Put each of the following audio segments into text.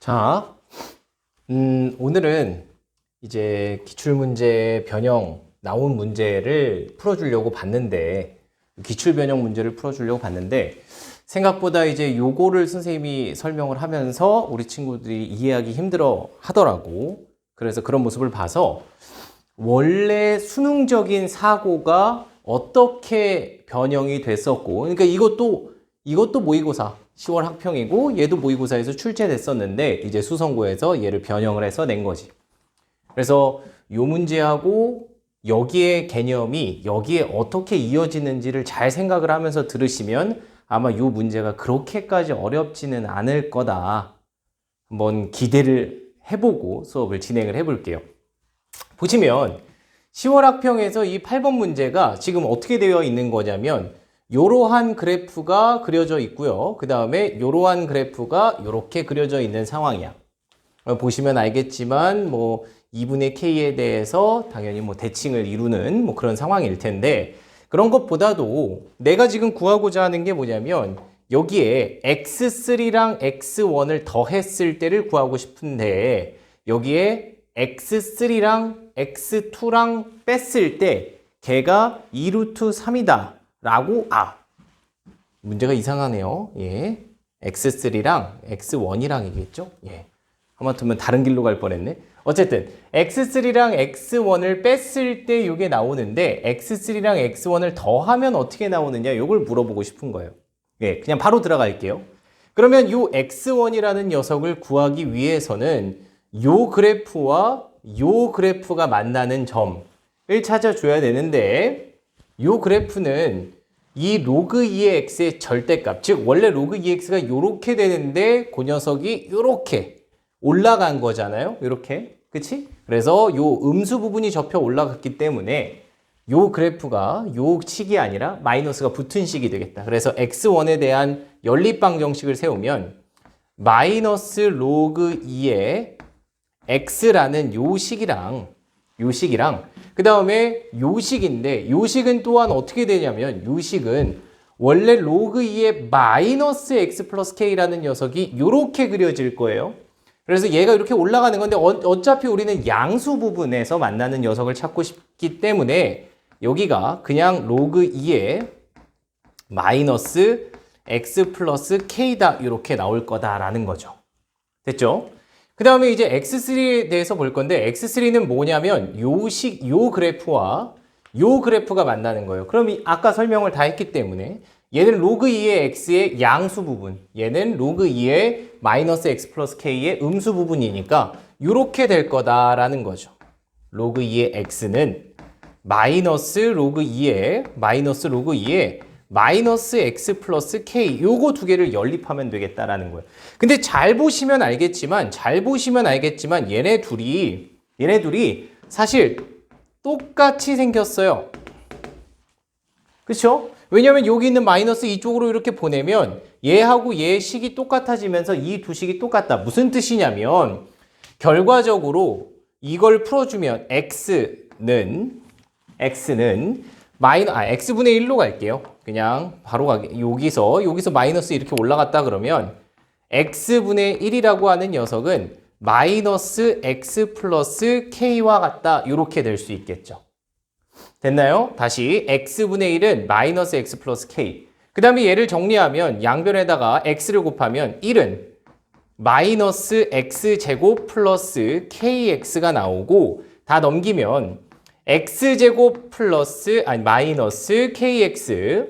자, 오늘은 이제 기출문제 변형 나온 문제를 풀어주려고 봤는데, 기출 변형 문제를 풀어주려고 봤는데, 생각보다 이제 요거를 선생님이 설명을 하면서 우리 친구들이 이해하기 힘들어 하더라고. 그래서 그런 모습을 봐서 원래 수능적인 사고가 어떻게 변형이 됐었고, 그러니까 이것도 모의고사 10월 학평이고 얘도 모의고사에서 출제됐었는데 이제 수성고에서 얘를 변형을 해서 낸 거지. 그래서 요 문제하고 여기에 개념이 여기에 어떻게 이어지는지를 잘 생각을 하면서 들으시면 아마 요 문제가 그렇게까지 어렵지는 않을 거다. 한번 기대를 해보고 수업을 진행을 해볼게요. 보시면 10월 학평에서 이 8번 문제가 지금 어떻게 되어 있는 거냐면 요러한 그래프가 그려져 있고요. 그 다음에 요러한 그래프가 요렇게 그려져 있는 상황이야. 보시면 알겠지만 뭐 2분의 K에 대해서 당연히 뭐 대칭을 이루는 뭐 그런 상황일 텐데, 그런 것보다도 내가 지금 구하고자 하는 게 뭐냐면 여기에 x3랑 x1을 더했을 때를 구하고 싶은데, 여기에 x3랑 x2랑 뺐을 때 걔가 2루트 3이다 라고, 문제가 이상하네요. 예. x3랑 x1이랑이겠죠? 예. 하마터면 다른 길로 갈 뻔했네. 어쨌든 x3랑 x1을 뺐을 때 이게 나오는데, x3랑 x1을 더하면 어떻게 나오느냐, 이걸 물어보고 싶은 거예요. 예, 그냥 바로 들어갈게요. 그러면 요 x1이라는 녀석을 구하기 위해서는 요 그래프와 요 그래프가 만나는 점을 찾아줘야 되는데, 요 그래프는 이 로그 2의 x의 절대값, 즉 원래 로그 2x가 요렇게 되는데 그 녀석이 요렇게 올라간 거잖아요. 요렇게. 그치? 그래서 요 음수 부분이 접혀 올라갔기 때문에 요 그래프가 요 식이 아니라 마이너스가 붙은 식이 되겠다. 그래서 x1에 대한 연립방정식을 세우면 마이너스 로그 2의 x라는 요 식이랑 그 다음에 요식인데, 요식은 또한 어떻게 되냐면 요식은 원래 로그 2의 마이너스 x 플러스 k라는 녀석이 이렇게 그려질 거예요. 그래서 얘가 이렇게 올라가는 건데 어차피 우리는 양수 부분에서 만나는 녀석을 찾고 싶기 때문에 여기가 그냥 로그 2의 마이너스 x 플러스 k다 이렇게 나올 거다라는 거죠. 됐죠? 그 다음에 이제 x3에 대해서 볼 건데, x3는 뭐냐면 요 그래프와 요 그래프가 만나는 거예요. 그럼 아까 설명을 다 했기 때문에 얘는 로그 2의 x의 양수 부분, 얘는 로그 2의 마이너스 x 플러스 k의 음수 부분이니까 이렇게 될 거다라는 거죠. 로그 2의 x는 마이너스 로그 2의 마이너스 x 플러스 k, 요거 두 개를 연립하면 되겠다라는 거예요. 근데 잘 보시면 알겠지만 얘네 둘이 사실 똑같이 생겼어요. 그렇죠? 왜냐면 여기 있는 마이너스 이쪽으로 이렇게 보내면 얘하고 얘의 식이 똑같아지면서 이 두 식이 똑같다. 무슨 뜻이냐면 결과적으로 이걸 풀어주면 x는 x분의 1로 갈게요. 그냥 바로 가게. 여기서 마이너스 이렇게 올라갔다 그러면 x분의 1이라고 하는 녀석은 마이너스 x 플러스 k와 같다. 이렇게 될 수 있겠죠. 됐나요? 다시 x분의 1은 마이너스 x 플러스 k. 그 다음에 얘를 정리하면 양변에다가 x를 곱하면 1은 마이너스 x제곱 플러스 kx가 나오고, 다 넘기면 x제곱 플러스 마이너스 kx,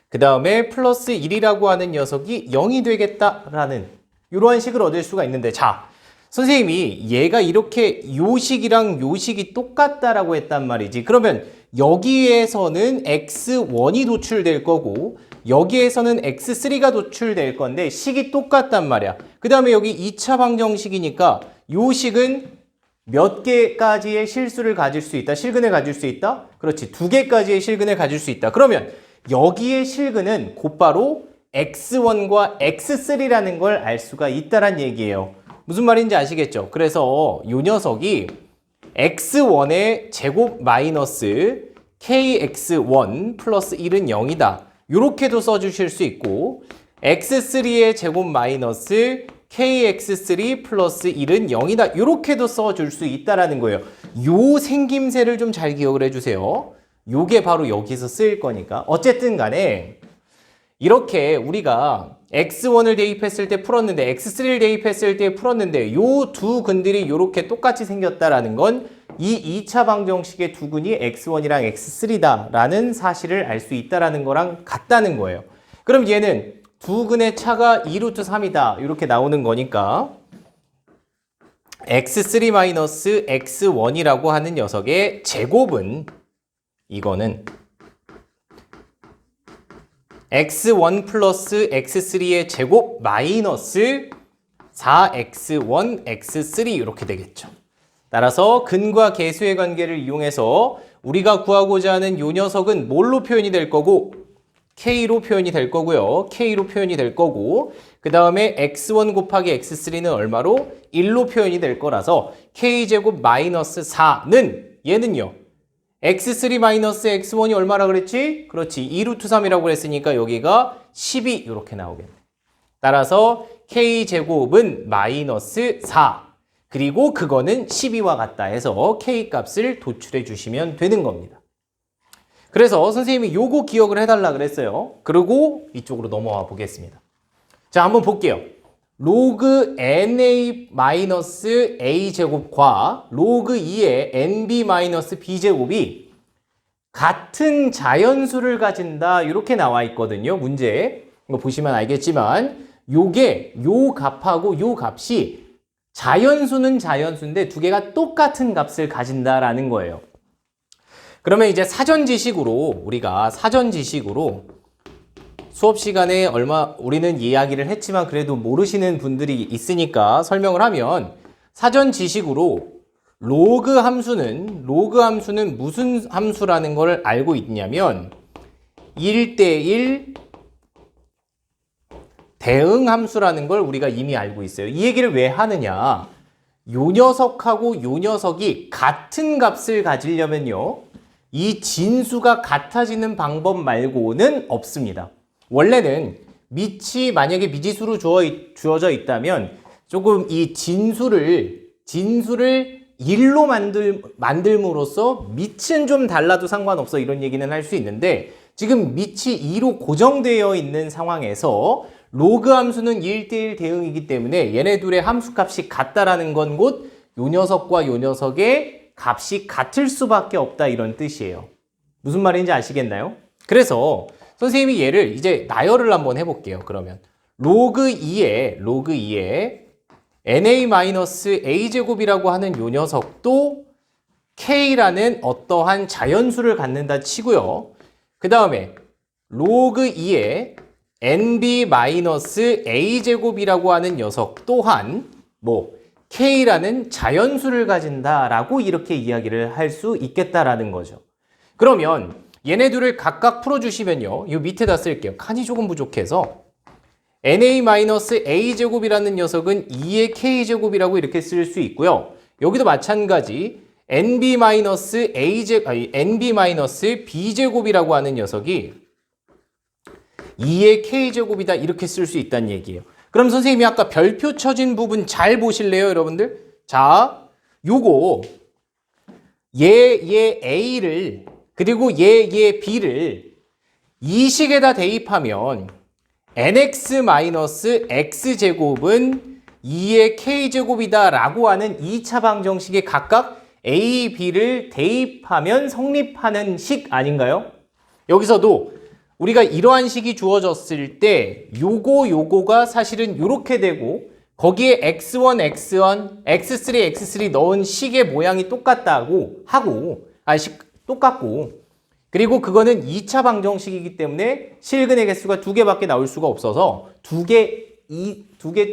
그 다음에 플러스 1이라고 하는 녀석이 0이 되겠다라는 이러한 식을 얻을 수가 있는데, 자, 선생님이 얘가 이렇게 요식이랑 요식이 똑같다라고 했단 말이지. 그러면 여기에서는 x1이 도출될 거고 여기에서는 x3가 도출될 건데 식이 똑같단 말이야. 그 다음에 여기 2차 방정식이니까 요식은 몇 개까지의 실수를 가질 수 있다? 실근을 가질 수 있다? 그렇지. 2개까지의 실근을 가질 수 있다. 그러면 여기의 실근은 곧바로 x1과 x3라는 걸 알 수가 있다란 얘기예요. 무슨 말인지 아시겠죠? 그래서 이 녀석이 x1의 제곱 마이너스 kx1 플러스 1은 0이다. 이렇게도 써주실 수 있고 x3의 제곱 마이너스 kx3 플러스 1은 0이다. 이렇게도 써줄 수 있다라는 거예요. 요 생김새를 좀 잘 기억을 해주세요. 요게 바로 여기서 쓰일 거니까. 어쨌든 간에 이렇게 우리가 x1을 대입했을 때 풀었는데 x3를 대입했을 때 풀었는데 요 두 근들이 이렇게 똑같이 생겼다라는 건 이 2차 방정식의 두 근이 x1이랑 x3다라는 사실을 알 수 있다라는 거랑 같다는 거예요. 그럼 얘는 두 근의 차가 2루트 3이다 이렇게 나오는 거니까 x3-x1이라고 하는 녀석의 제곱은 이거는 x1 플러스 x3의 제곱 마이너스 4x1 x3 이렇게 되겠죠. 따라서 근과 계수의 관계를 이용해서 우리가 구하고자 하는 요 녀석은 뭘로 표현이 될 거고 k로 표현이 될 거고요. k로 표현이 될 거고 그 다음에 x1 곱하기 x3는 얼마로? 1로 표현이 될 거라서 k제곱 마이너스 4는 얘는요. x3 마이너스 x1이 얼마라 그랬지? 그렇지. 2루트 3이라고 그랬으니까 여기가 12 이렇게 나오겠네. 따라서 k제곱은 마이너스 4 그리고 그거는 12와 같다 해서 k값을 도출해 주시면 되는 겁니다. 그래서 선생님이 요거 기억을 해달라 그랬어요. 그리고 이쪽으로 넘어와 보겠습니다. 자, 한번 볼게요. 로그 na-a 제곱과 로그 2의 nb-b 제곱이 같은 자연수를 가진다 이렇게 나와 있거든요. 문제에. 이거 보시면 알겠지만 요게 요 값하고 요 값이 자연수는 자연수인데 두 개가 똑같은 값을 가진다라는 거예요. 그러면 이제 사전 지식으로 우리가 수업 시간에 우리는 이야기를 했지만 그래도 모르시는 분들이 있으니까 설명을 하면 사전 지식으로 로그 함수는 무슨 함수라는 걸 알고 있냐면 1대1 대응 함수라는 걸 우리가 이미 알고 있어요. 이 얘기를 왜 하느냐? 요 녀석하고 요 녀석이 같은 값을 가지려면요. 이 진수가 같아지는 방법 말고는 없습니다. 원래는 밑이 만약에 미지수로 주어져 있다면 조금 이 진수를 1로 만들므로써 밑은 좀 달라도 상관없어 이런 얘기는 할 수 있는데 지금 밑이 2로 고정되어 있는 상황에서 로그 함수는 1대1 대응이기 때문에 얘네 둘의 함수값이 같다라는 건 곧 요 녀석과 요 녀석의 값이 같을 수밖에 없다 이런 뜻이에요. 무슨 말인지 아시겠나요? 그래서 선생님이 얘를 이제 나열을 한번 해볼게요. 그러면 로그 2에 na-a 제곱이라고 하는 요 녀석도 k라는 어떠한 자연수를 갖는다 치고요. 그 다음에 로그 2에 nb-a 제곱이라고 하는 녀석 또한 k라는 자연수를 가진다라고 이렇게 이야기를 할 수 있겠다라는 거죠. 그러면 얘네들을 각각 풀어주시면요. 이 밑에다 쓸게요. 칸이 조금 부족해서 na-a 제곱이라는 녀석은 2의 k제곱이라고 이렇게 쓸 수 있고요. 여기도 마찬가지 nb-b 제곱이라고 하는 녀석이 2의 k제곱이다 이렇게 쓸 수 있다는 얘기예요. 그럼 선생님이 아까 별표 쳐진 부분 잘 보실래요, 여러분들? 자, 요거 얘 A를 그리고 얘 B를 이 식에다 대입하면 nx-x제곱은 2의 k제곱이다 라고 하는 2차 방정식에 각각 A, B를 대입하면 성립하는 식 아닌가요? 여기서도 우리가 이러한 식이 주어졌을 때 요거가 사실은 요렇게 되고 거기에 x1, x3, x3 넣은 식의 모양이 똑같다고 하고 똑같고 그리고 그거는 2차 방정식이기 때문에 실근의 개수가 2개밖에 나올 수가 없어서 2개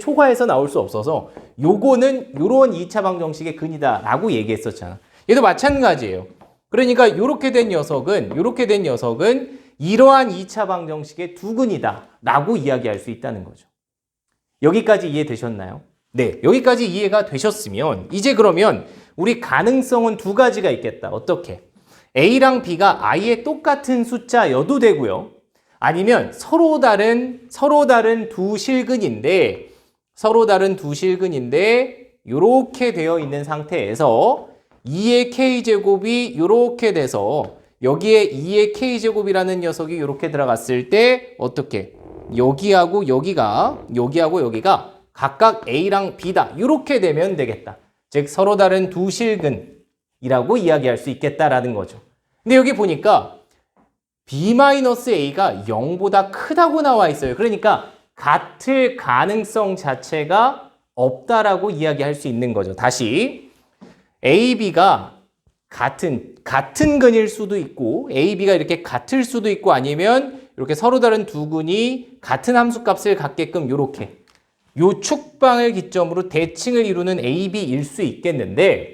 초과해서 나올 수 없어서 요거는 요런 2차 방정식의 근이다 라고 얘기했었잖아. 얘도 마찬가지예요. 그러니까 요렇게 된 녀석은 이러한 2차 방정식의 두근이다 라고 이야기할 수 있다는 거죠. 여기까지 이해되셨나요? 네, 여기까지 이해가 되셨으면 이제 그러면 우리 가능성은 두 가지가 있겠다. 어떻게? A랑 B가 아예 똑같은 숫자여도 되고요. 아니면 서로 다른 두 실근인데 서로 다른 두 실근인데 이렇게 되어 있는 상태에서 2의 k제곱이 이렇게 돼서 여기에 2의 k제곱이라는 녀석이 이렇게 들어갔을 때 어떻게? 여기하고 여기가 각각 A랑 B다. 이렇게 되면 되겠다. 즉 서로 다른 두 실근이라고 이야기할 수 있겠다라는 거죠. 근데 여기 보니까 B-A가 0보다 크다고 나와 있어요. 그러니까 같을 가능성 자체가 없다라고 이야기할 수 있는 거죠. 다시 A, B가 같은 근일 수도 있고 A, B가 이렇게 같을 수도 있고 아니면 이렇게 서로 다른 두 근이 같은 함수값을 갖게끔 이렇게 요 축방을 기점으로 대칭을 이루는 A, B일 수 있겠는데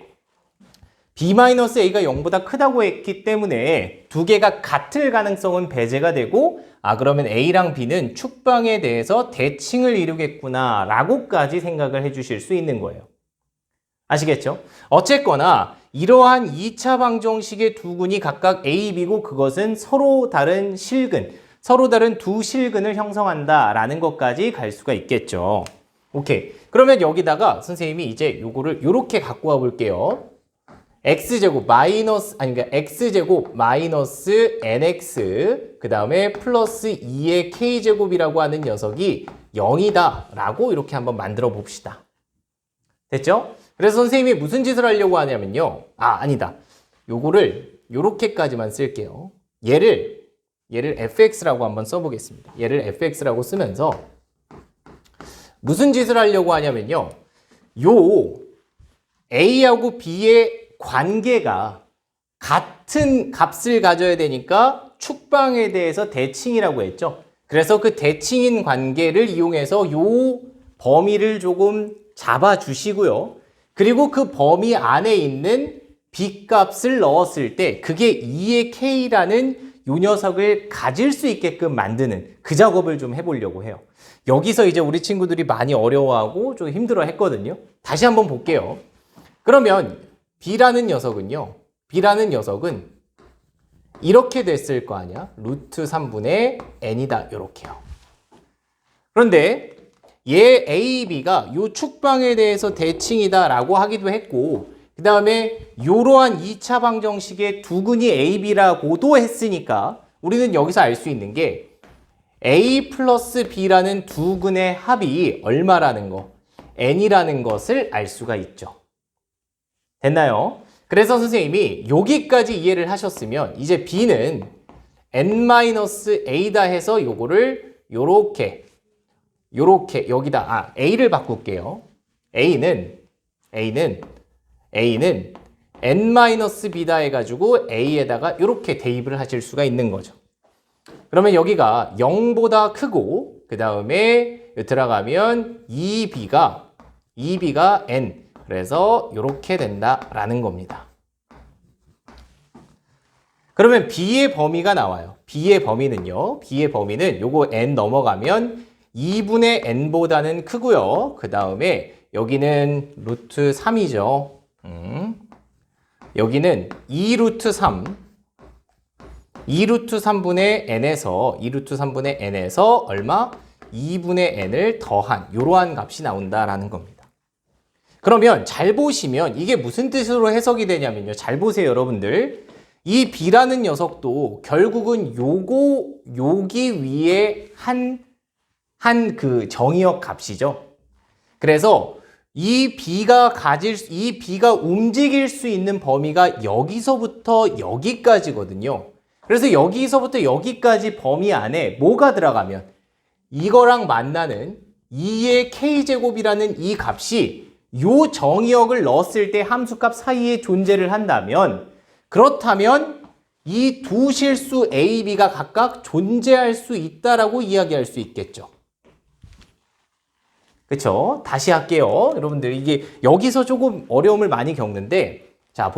B-A가 0보다 크다고 했기 때문에 두 개가 같을 가능성은 배제가 되고 그러면 A랑 B는 축방에 대해서 대칭을 이루겠구나 라고까지 생각을 해주실 수 있는 거예요. 아시겠죠? 어쨌거나 이러한 2차 방정식의 두 근이 각각 A, B고 그것은 서로 다른 실근, 서로 다른 두 실근을 형성한다라는 것까지 갈 수가 있겠죠. 오케이. 그러면 여기다가 선생님이 이제 요거를 요렇게 갖고 와 볼게요. x제곱 마이너스 nx 그 다음에 플러스 2의 k제곱이라고 하는 녀석이 0이다 라고 이렇게 한번 만들어 봅시다. 됐죠? 그래서 선생님이 무슨 짓을 하려고 하냐면요. 아니다. 요거를 요렇게까지만 쓸게요. 얘를 fx라고 한번 써보겠습니다. 얘를 fx라고 쓰면서 무슨 짓을 하려고 하냐면요. 요 a하고 b의 관계가 같은 값을 가져야 되니까 축방에 대해서 대칭이라고 했죠. 그래서 그 대칭인 관계를 이용해서 요 범위를 조금 잡아주시고요. 그리고 그 범위 안에 있는 b 값을 넣었을 때 그게 2의 k라는 요 녀석을 가질 수 있게끔 만드는 그 작업을 좀 해보려고 해요. 여기서 이제 우리 친구들이 많이 어려워하고 좀 힘들어 했거든요. 다시 한번 볼게요. 그러면 B라는 녀석은 이렇게 됐을 거 아니야? 루트 3분의 n이다. 이렇게요. 그런데 얘 A, B가 요 축방에 대해서 대칭이다 라고 하기도 했고 그 다음에 요러한 2차 방정식의 두 근이 A, B라고도 했으니까 우리는 여기서 알 수 있는 게 A 플러스 B라는 두 근의 합이 얼마라는 거? n이라는 것을 알 수가 있죠. 됐나요? 그래서 선생님이 여기까지 이해를 하셨으면 이제 B는 n-a다 해서 요거를 요렇게 여기다 A를 바꿀게요. A는 n-b다 해가지고 A에다가 이렇게 대입을 하실 수가 있는 거죠. 그러면 여기가 0보다 크고 그 다음에 들어가면 2b가 n 그래서 이렇게 된다라는 겁니다. 그러면 B의 범위가 나와요. B의 범위는 요거 n 넘어가면 2분의 n보다는 크고요. 그 다음에 여기는 루트 3이죠. 여기는 2루트 3분의 n에서 얼마? 2분의 n을 더한 이러한 값이 나온다라는 겁니다. 그러면 잘 보시면 이게 무슨 뜻으로 해석이 되냐면요. 잘 보세요, 여러분들. 이 B라는 녀석도 결국은 여기 위에 한 그 정의역 값이죠. 그래서 이 B가 움직일 수 있는 범위가 여기서부터 여기까지거든요. 그래서 여기서부터 여기까지 범위 안에 뭐가 들어가면 이거랑 만나는 2의 k제곱이라는 이 값이 요 정의역을 넣었을 때 함수값 사이에 존재를 한다면 그렇다면 이 두 실수 A, B가 각각 존재할 수 있다라고 이야기할 수 있겠죠. 그쵸? 다시 할게요. 여러분들 이게 여기서 조금 어려움을 많이 겪는데 자,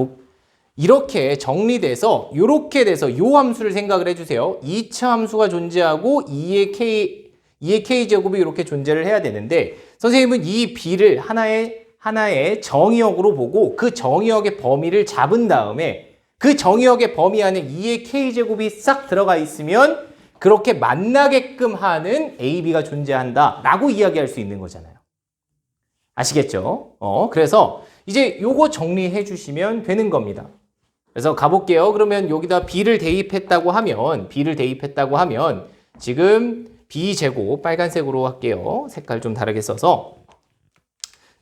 이렇게 정리돼서 이렇게 돼서 요 함수를 생각을 해주세요. 2차 함수가 존재하고 2의 k제곱이 이렇게 존재를 해야 되는데 선생님은 이 B를 하나의 정의역으로 보고 그 정의역의 범위를 잡은 다음에 그 정의역의 범위 안에 2의 k제곱이 싹 들어가 있으면 그렇게 만나게끔 하는 A, B가 존재한다 라고 이야기할 수 있는 거잖아요. 아시겠죠? 그래서 이제 요거 정리해 주시면 되는 겁니다. 그래서 가볼게요. 그러면 여기다 b를 대입했다고 하면 지금 b제곱 빨간색으로 할게요. 색깔 좀 다르게 써서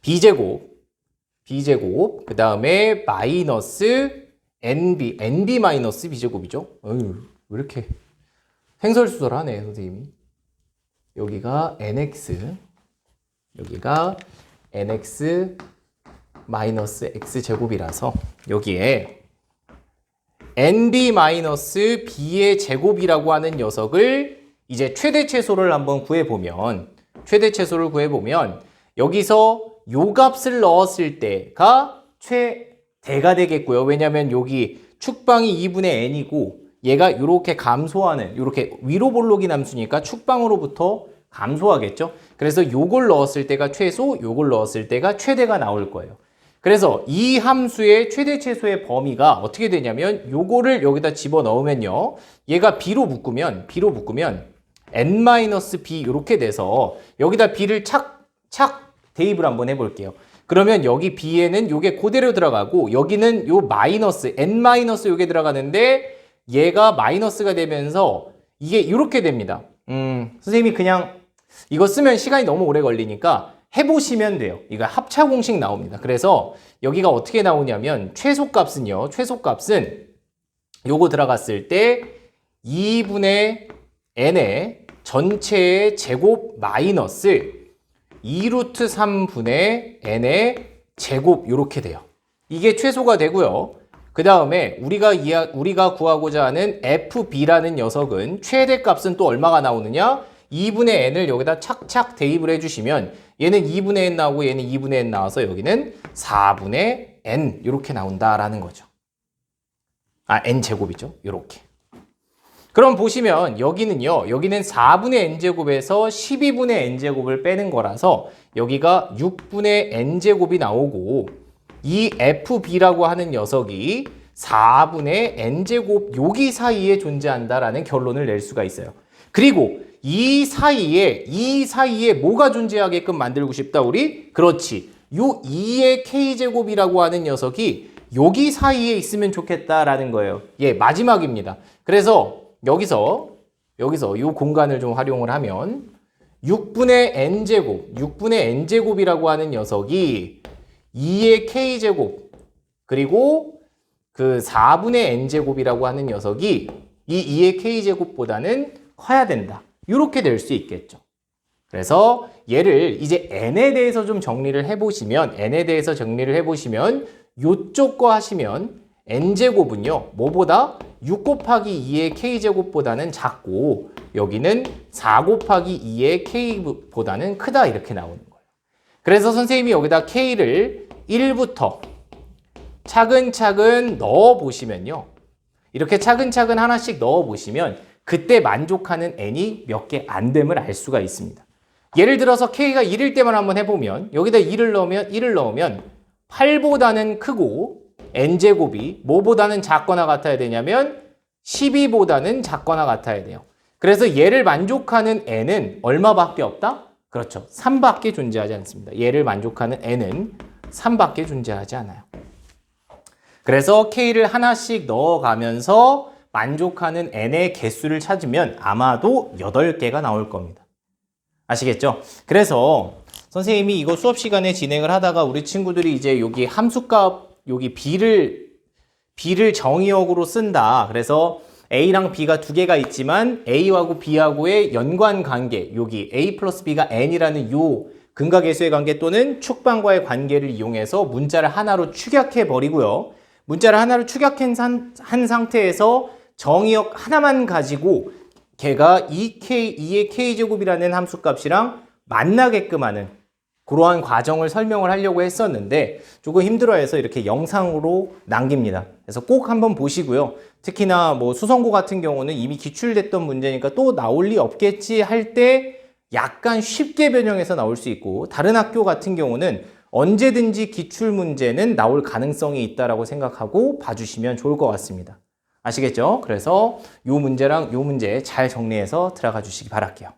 b제곱 그 다음에 마이너스 nb 마이너스 b제곱이죠. 어휴, 왜 이렇게 횡설수설하네 선생님이. 여기가 nx 여기가 nx 마이너스 x제곱이라서 여기에 nb-b의 제곱이라고 하는 녀석을 이제 최대 최소를 한번 구해보면 여기서 요 값을 넣었을 때가 최대가 되겠고요. 왜냐하면 여기 축방이 2분의 n이고 얘가 이렇게 감소하는 이렇게 위로 볼록인 함수니까 축방으로부터 감소하겠죠. 그래서 요걸 넣었을 때가 최소, 요걸 넣었을 때가 최대가 나올 거예요. 그래서 이 함수의 최대 최소의 범위가 어떻게 되냐면 요거를 여기다 집어넣으면요. 얘가 b로 묶으면 n-b 이렇게 돼서 여기다 b를 착 대입을 한번 해볼게요. 그러면 여기 b에는 요게 그대로 들어가고 여기는 요 마이너스 n 마이너스 요게 들어가는데 얘가 마이너스가 되면서 이게 이렇게 됩니다. 선생님이 그냥 이거 쓰면 시간이 너무 오래 걸리니까 해보시면 돼요. 이거 합차 공식 나옵니다. 그래서 여기가 어떻게 나오냐면 최소값은 요거 들어갔을 때 2분의 n의 전체의 제곱 마이너스 2루트 3분의 n의 제곱 이렇게 돼요. 이게 최소가 되고요. 그 다음에 우리가 구하고자 하는 fb라는 녀석은 최대값은 또 얼마가 나오느냐? 2분의 n을 여기다 착착 대입을 해주시면 얘는 2분의 n 나오고 얘는 2분의 n 나와서 여기는 4분의 n 이렇게 나온다라는 거죠. n제곱이죠. 이렇게. 그럼 보시면 여기는 4분의 n제곱에서 12분의 n제곱을 빼는 거라서 여기가 6분의 n제곱이 나오고 이 fb라고 하는 녀석이 4분의 n제곱 여기 사이에 존재한다라는 결론을 낼 수가 있어요. 그리고 이 사이에 뭐가 존재하게끔 만들고 싶다 우리? 그렇지. 요 2의 k제곱이라고 하는 녀석이 여기 사이에 있으면 좋겠다라는 거예요. 예, 마지막입니다. 그래서 여기서 요 공간을 좀 활용을 하면 6분의 n제곱이라고 하는 녀석이 2의 k제곱 그리고 그 4분의 n제곱이라고 하는 녀석이 이 2의 k제곱보다는 커야 된다. 이렇게 될 수 있겠죠. 그래서 얘를 이제 n에 대해서 좀 정리를 해보시면 요쪽 거 하시면 n제곱은요. 뭐보다 6 곱하기 2의 k제곱보다는 작고 여기는 4 곱하기 2의 k보다는 크다 이렇게 나오는 거예요. 그래서 선생님이 여기다 k를 1부터 차근차근 넣어보시면요. 이렇게 차근차근 하나씩 넣어보시면 그때 만족하는 n이 몇 개 안 됨을 알 수가 있습니다. 예를 들어서 k가 1일 때만 한번 해보면 여기다 1을 넣으면 8보다는 크고 n제곱이 뭐보다는 작거나 같아야 되냐면 12보다는 작거나 같아야 돼요. 그래서 얘를 만족하는 n은 얼마밖에 없다? 그렇죠. 3밖에 존재하지 않습니다. 얘를 만족하는 n은 3밖에 존재하지 않아요. 그래서 k를 하나씩 넣어가면서 만족하는 n의 개수를 찾으면 아마도 8개가 나올 겁니다. 아시겠죠? 그래서 선생님이 이거 수업 시간에 진행을 하다가 우리 친구들이 이제 여기 함수값 여기 b를 정의역으로 쓴다. 그래서 a랑 b가 두 개가 있지만 a하고 b하고의 연관 관계 여기 a 플러스 b가 n이라는 요 근각계수의 관계 또는 축방과의 관계를 이용해서 문자를 하나로 축약해 버리고요. 문자를 하나로 축약한 상태에서 정의역 하나만 가지고 걔가 2의 k제곱이라는 함수값이랑 만나게끔 하는 그러한 과정을 설명을 하려고 했었는데 조금 힘들어해서 이렇게 영상으로 남깁니다. 그래서 꼭 한번 보시고요. 특히나 뭐 수성고 같은 경우는 이미 기출됐던 문제니까 또 나올 리 없겠지 할 때 약간 쉽게 변형해서 나올 수 있고 다른 학교 같은 경우는 언제든지 기출 문제는 나올 가능성이 있다라고 생각하고 봐주시면 좋을 것 같습니다. 아시겠죠? 그래서 요 문제랑 요 문제 잘 정리해서 들어가 주시기 바랄게요.